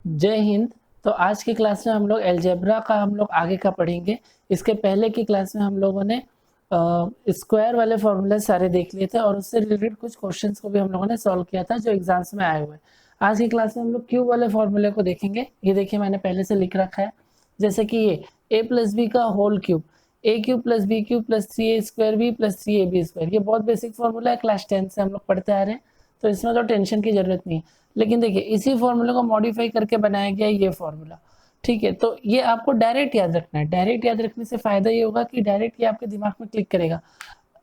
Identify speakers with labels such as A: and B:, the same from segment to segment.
A: जय हिंद। तो आज की क्लास में हम लोग अलजेब्रा का हम लोग आगे का पढ़ेंगे। इसके पहले की क्लास में हम लोगों ने स्क्वायर वाले फॉर्मूले सारे देख लिए थे और उससे रिलेटेड कुछ क्वेश्चंस को भी हम लोगों ने सॉल्व किया था जो एग्जाम्स में आए हुए हैं। आज की क्लास में हम लोग क्यूब वाले फॉर्मूले को देखेंगे। ये देखिए मैंने पहले से लिख रखा है, जैसे कि ये a प्लस बी का whole cube, a cube plus B cube plus 3a² b plus 3ab²। ये बहुत बेसिक फॉर्मूला है, क्लास 10 से हम लोग पढ़ते आ रहे हैं, तो इसमें तो टेंशन की जरूरत नहीं है। लेकिन देखिए इसी फॉर्मूले को मॉडिफाई करके बनाया गया ये फॉर्मूला, ठीक है। तो ये आपको डायरेक्ट याद रखना है। डायरेक्ट याद रखने से फायदा ये होगा कि डायरेक्ट ये आपके दिमाग में क्लिक करेगा।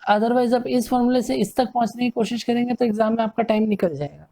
A: अदरवाइज आप इस फॉर्मूले से इस तक पहुंचने की कोशिश करेंगे तो एग्जाम में आपका टाइम निकल जाएगा।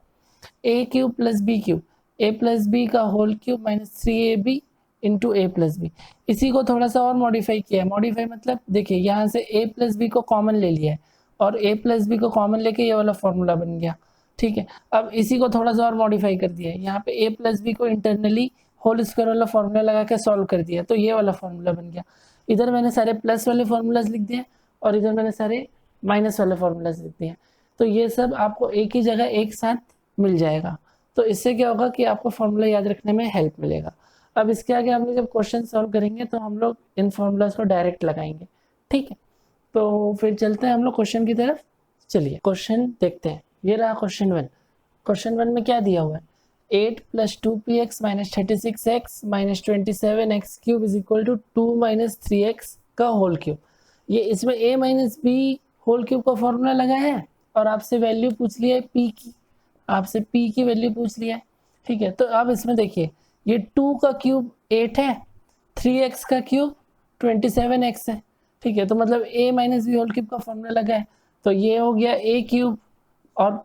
A: A cube plus B cube, a plus b का whole cube minus 3ab into a plus b. इसी को थोड़ा सा और मॉडिफाई किया है। मॉडिफाई मतलब देखिए यहाँ से ए प्लस बी को कॉमन ले लिया है और ए प्लस बी को कॉमन लेके ये वाला फॉर्मूला बन गया, ठीक है। अब इसी को थोड़ा सा और मॉडिफाई कर दिया है, यहाँ पे ए प्लस बी को इंटरनली होल स्क्वायर वाला फॉर्मूला लगा के सॉल्व कर दिया, तो ये वाला फॉर्मूला बन गया। इधर मैंने सारे प्लस वाले फॉर्मूलाज लिख दिए और इधर मैंने सारे माइनस वाले फॉर्मूलाज लिख दिए, तो ये सब आपको एक ही जगह एक साथ मिल जाएगा। तो इससे क्या होगा कि आपको फॉर्मूला याद रखने में हेल्प मिलेगा। अब इसके आगे हम लोग जब क्वेश्चन सॉल्व करेंगे तो हम लोग इन फॉर्मूलाज को डायरेक्ट लगाएंगे, ठीक है। तो फिर चलते हैं हम लोग क्वेश्चन की तरफ। चलिए क्वेश्चन देखते हैं। ये रहा क्वेश्चन 1। क्वेश्चन 1 में क्या दिया हुआ है, 8 plus 2px minus 36x minus 27x³ is equal to 2 minus 3x का होल क्यूब। ये इसमें a minus B whole cube का फॉर्मूला लगा है और आपसे वैल्यू पूछ लिया है p की, आपसे p की वैल्यू पूछ लिया है, ठीक है। तो अब इसमें देखिए ये 2 का क्यूब 8 है, 3x का क्यूब 27x है, ठीक है। तो मतलब a minus B whole cube का फॉर्मूला लगा है, तो ये हो गया a क्यूब और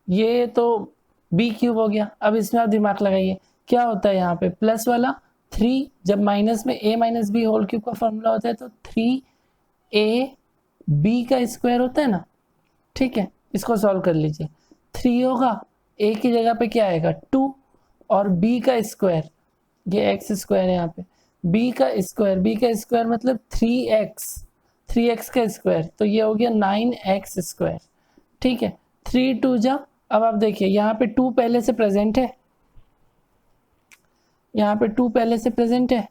A: ये तो b क्यूब हो गया। अब इसमें आप दिमाग लगाइए क्या होता है यहाँ पे प्लस वाला 3, जब माइनस में a minus B whole cube का फॉर्मूला होता है तो 3ab का स्क्वायर होता है ना, ठीक है। इसको सॉल्व कर लीजिए, 3 होगा, a की जगह पे क्या आएगा 2 और b का स्क्वायर, ये एक्स स्क्वायर है यहाँ पे, b का स्क्वायर मतलब 3x का स्क्वायर, तो ये हो गया 9x², ठीक है। 3 2 जा, अब आप देखिए यहाँ पे 2 पहले से प्रेजेंट है, यहाँ पे 2 पहले से प्रेजेंट है,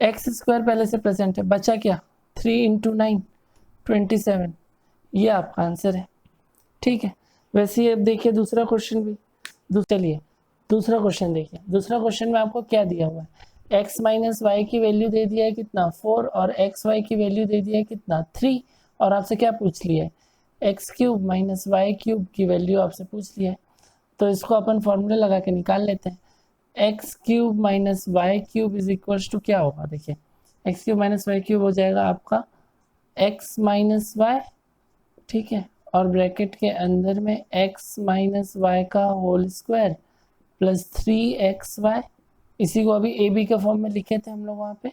A: x² पहले से प्रेजेंट है, बचा क्या 3 इंटू 9 27, ये आपका आंसर है, ठीक है। वैसे ही अब देखिए दूसरा क्वेश्चन भी, चलिए दूसरा क्वेश्चन देखिए। दूसरा क्वेश्चन में आपको क्या दिया हुआ है, x माइनस वाई की वैल्यू दे दिया है कितना 4 और एक्स वाई की वैल्यू दे दिया है कितना 3, और आपसे क्या पूछ लिया है x³ माइनस y³ की वैल्यू आपसे पूछ लिया है। तो इसको अपन फॉर्मूला लगा के निकाल लेते हैं। x³ minus y³ is equal to क्या होगा, देखिए x³ माइनस y³ हो जाएगा आपका x माइनस वाई, ठीक है, और ब्रैकेट के अंदर में x माइनस वाई का होल स्क्वायर प्लस 3xy, इसी को अभी ए बी के फॉर्म में लिखे थे हम लोग वहाँ पे,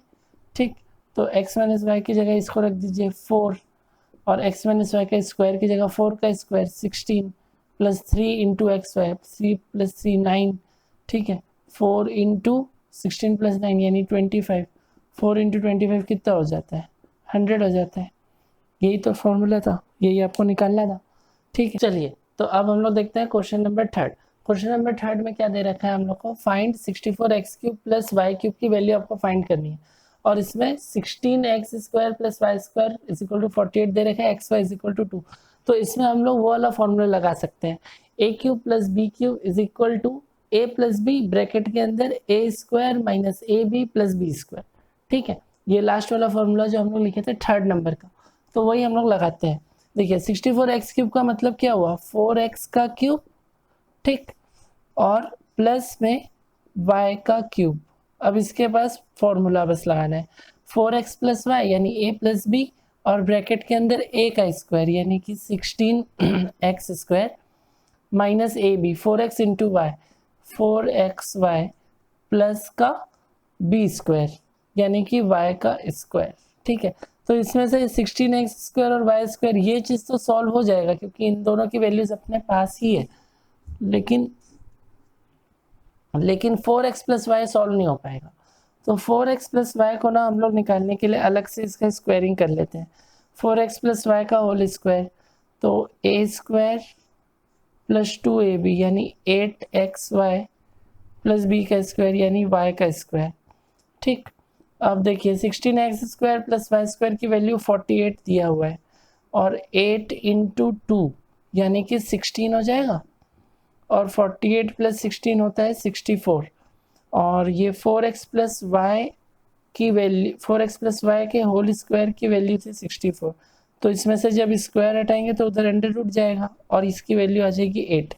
A: ठीक। तो x माइनस वाई की जगह इसको रख दीजिए 4 और x माइनस वाई का स्क्वायर की जगह 4 का square 16 plus 3 into X Y, 3 प्लस 3 9, ठीक है। 4 इंटू 16 प्लस 9 यानी 25, 4 इंटू 25 कितना हो जाता है 100 हो जाता है। यही तो फॉर्मूला था, यही आपको निकालना था, ठीक है। चलिए तो अब हम लोग देखते हैं क्वेश्चन नंबर 3। क्वेश्चन नंबर 3 में क्या दे रखा है हम लोग को, फाइंड 64x³ प्लस y³ की वैल्यू आपको फाइंड करनी है, और इसमें 16x² plus y² is equal to 48 दे रखा है, xy इज इक्वल टू 2। तो इसमें हम लोग वो वाला फॉर्मूला लगा सकते हैं, a³ plus b³ is equal to a plus B bracket के अंदर a² minus ab plus b², ठीक है। ये लास्ट वाला फॉर्मूला जो हम लोग लिखे थे 3rd नंबर का, तो वही हम लोग लगाते हैं। देखिए 64x³ का मतलब क्या हुआ 4x का क्यूब, ठीक, और प्लस में y का क्यूब। अब इसके पास फॉर्मूला बस लगाना है 4x प्लस वाई यानी a प्लस बी और ब्रैकेट के अंदर a का स्क्वायर यानी कि 16x² minus A B 4x into Y 4xy plus का b² यानी कि y का स्क्वायर, ठीक है। तो इसमें से 16x² और y² ये चीज़ तो सॉल्व हो जाएगा क्योंकि इन दोनों की वैल्यूज अपने पास ही है, लेकिन 4x प्लस वाई सॉल्व नहीं हो पाएगा। तो 4x प्लस वाई को ना हम लोग निकालने के लिए अलग से इसका स्क्वायरिंग कर लेते हैं। 4x प्लस वाई का होल स्क्वायर, तो a² प्लस 2ab यानी 8xy प्लस बी का स्क्वायर यानी वाई का स्क्वायर। ठीक, अब देखिए 16x² प्लस वाई स्क्वायर की वैल्यू 48 दिया हुआ है और 8 इंटू 2 यानी कि 16 हो जाएगा और 48 प्लस 16 होता है 64 और ये 4x प्लस वाई की वैल्यू 4x प्लस वाई के होल स्क्वायर की वैल्यू थी 64। तो इसमें से जब स्क्वायर हटाएंगे तो उधर अंडर रूट जाएगा और इसकी वैल्यू आ जाएगी 8।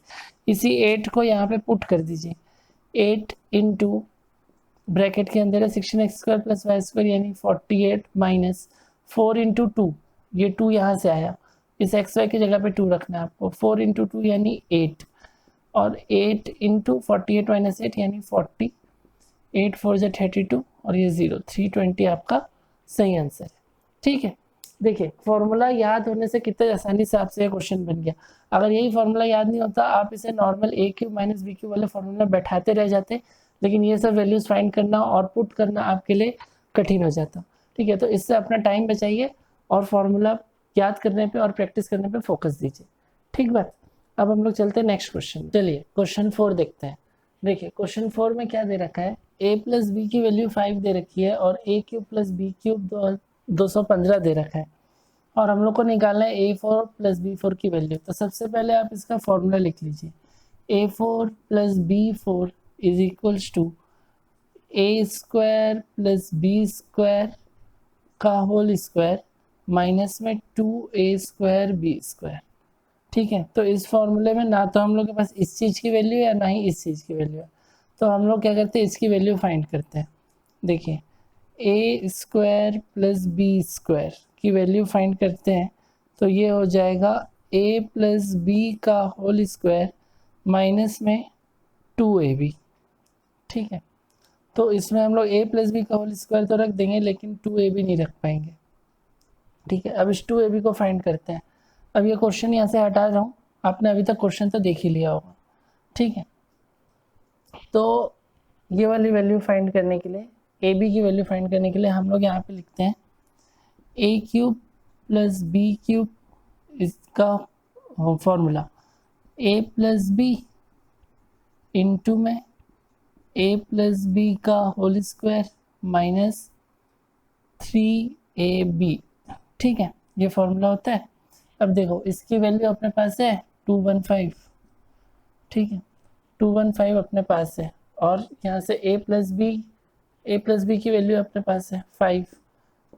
A: इसी 8 को यहाँ पे पुट कर दीजिए, 8 इंटू ब्रैकेट के अंदर है 16x² प्लस वाई स्क्वायर यानी 48 माइनस 4 इंटू 2, ये 2 यहाँ से आया, इस एक्स वाई की जगह पे 2 रखना है आपको, 4 इंटू 2 यानी 8 और 8 इंटू 48 माइनस 8 यानी 40, 8 4 जा 32 और ये 0, 320 आपका सही आंसर है। ठीक है, देखिए फॉर्मूला याद होने से कितने आसानी से आपसे ये क्वेश्चन बन गया। अगर यही फॉर्मूला याद नहीं होता आप इसे नॉर्मल ए क्यूब माइनस बी क्यूब वाले फॉर्मूला बैठाते रह जाते, लेकिन ये सब वैल्यूज फाइंड करना और पुट करना आपके लिए कठिन हो जाता। ठीक है, तो इससे अपना टाइम बचाइए और फॉर्मूला याद करने पे और प्रैक्टिस करने पे फोकस दीजिए। ठीक बात, अब हम लोग चलते हैं नेक्स्ट क्वेश्चन। चलिए क्वेश्चन 4 देखते हैं। देखिए क्वेश्चन 4 में क्या दे रखा है, a प्लस बी की वैल्यू 5 दे रखी है और a cube plus B cube 215 दे रखा है और हम लोग को निकालना है a4 प्लस b4 की वैल्यू। तो सबसे पहले आप इसका फॉर्मूला लिख लीजिए, a4 plus b4 is equals to a square plus b square का होल स्क्वायर माइनस में 2a स्क्वायर b स्क्वायर। ठीक है, तो इस फॉर्मूले में ना तो हम लोग के पास इस चीज़ की वैल्यू है ना ही इस चीज़ की वैल्यू है, तो हम लोग क्या करते हैं इसकी वैल्यू फाइंड करते हैं। देखिए a square plus b square की वैल्यू फाइंड करते हैं तो ये हो जाएगा a प्लस बी का होल स्क्वायर माइनस में 2ab। ठीक है, तो इसमें हम लोग a प्लस बी का होल स्क्वायर तो रख देंगे लेकिन 2ab नहीं रख पाएंगे। ठीक है, अब इस 2ab को फाइंड करते हैं। अब ये क्वेश्चन यहाँ से हटा रहा हूँ, आपने अभी तक क्वेश्चन तो देख ही लिया होगा। ठीक है, तो ये वाली वैल्यू फाइंड करने के लिए, ए बी की वैल्यू फाइंड करने के लिए हम लोग यहाँ पे लिखते हैं ए क्यूब प्लस बी क्यूब, इसका फॉर्मूला ए प्लस बी इंटू में ए प्लस बी का होल स्क्वायर माइनस 3ab। ठीक है, ये फॉर्मूला होता है। अब देखो इसकी वैल्यू अपने पास है 215। ठीक है, 215 अपने पास है और यहाँ से a प्लस बी की वैल्यू अपने पास है 5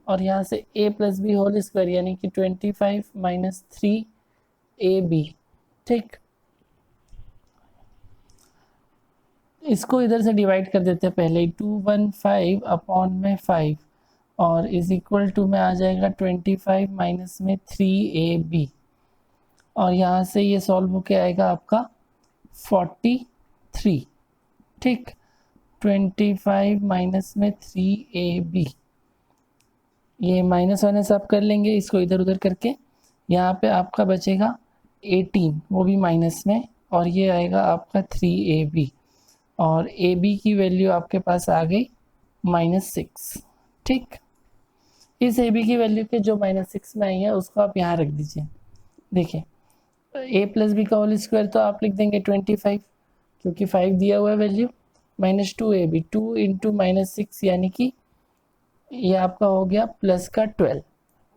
A: और यहाँ से a plus B whole square यानी कि 25 माइनस 3ab। ठीक, इसको इधर से डिवाइड कर देते हैं पहले ही, 215 अपॉन में 5 और इज इक्वल टू में आ जाएगा 25 माइनस में 3ab और यहाँ से ये सॉल्व होके आएगा आपका 43। ठीक, 25 माइनस में 3ab, ये माइनस माइनस आप कर लेंगे इसको इधर उधर करके, यहाँ पे आपका बचेगा 18 वो भी माइनस में और ये आएगा आपका 3ab और ab की वैल्यू आपके पास आ गई -6। ठीक, इस ab की वैल्यू के जो -6 में आई है उसको आप यहाँ रख दीजिए। देखिए a प्लस बी का होल स्क्वायर तो आप लिख देंगे 25 क्योंकि 5 दिया हुआ है वैल्यू, माइनस 2ab, 2 इंटू -6 यानी कि ये आपका हो गया प्लस का 12।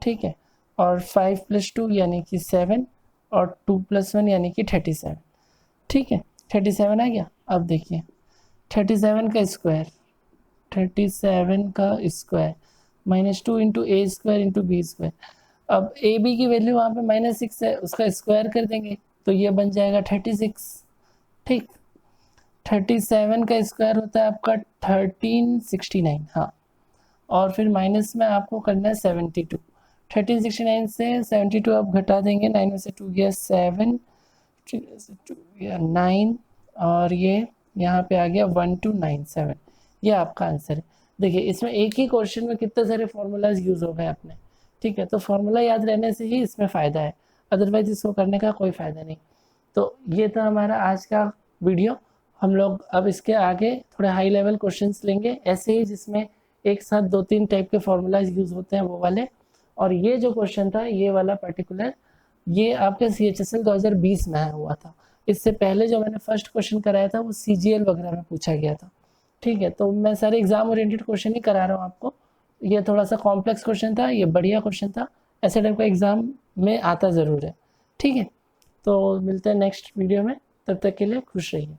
A: ठीक है, और 5 प्लस 2 यानी कि 7 और 2 प्लस 1 यानी कि 37। ठीक है, 37 आ गया। अब देखिए 37 का स्क्वायर, 37 का स्क्वायर -2 इंटू ए स्क्वायर इंटू बी स्क्वायर। अब ए बी की वैल्यू वहाँ पे -6 है, उसका स्क्वायर कर देंगे तो ये बन जाएगा 36। ठीक, 37 का स्क्वायर होता है आपका 1369। हाँ, और फिर माइनस में आपको करना है 72। 1369 से 72 आप घटा देंगे, 9 में से 2 गया 7, 2 गया 9 और ये यहाँ पे आ गया 1297। ये आपका आंसर है। देखिए इसमें एक ही क्वेश्चन में कितने सारे फॉर्मूलाज यूज़ हो गए अपने। ठीक है, तो फॉर्मूला याद रहने से ही इसमें फ़ायदा है, अदरवाइज इसको करने का कोई फ़ायदा नहीं। तो ये था हमारा आज का वीडियो। हम लोग अब इसके आगे थोड़े हाई लेवल क्वेश्चंस लेंगे ऐसे ही जिसमें एक साथ 2-3 टाइप के फॉर्मूलाज यूज़ होते हैं वो वाले। और ये जो क्वेश्चन था ये वाला पर्टिकुलर, ये आपके CHSL 2020 में आया हुआ था। इससे पहले जो मैंने फर्स्ट क्वेश्चन कराया था वो CGL वगैरह में पूछा गया था। ठीक है, तो मैं सारे एग्जाम ओरिएंटेड क्वेश्चन ही करा रहा हूँ आपको। ये थोड़ा सा कॉम्प्लेक्स क्वेश्चन था, ये बढ़िया क्वेश्चन था, ऐसे टाइप का एग्जाम में आता ज़रूर है। ठीक है, तो मिलते हैं नेक्स्ट वीडियो में, तब तक के लिए खुश रहिए।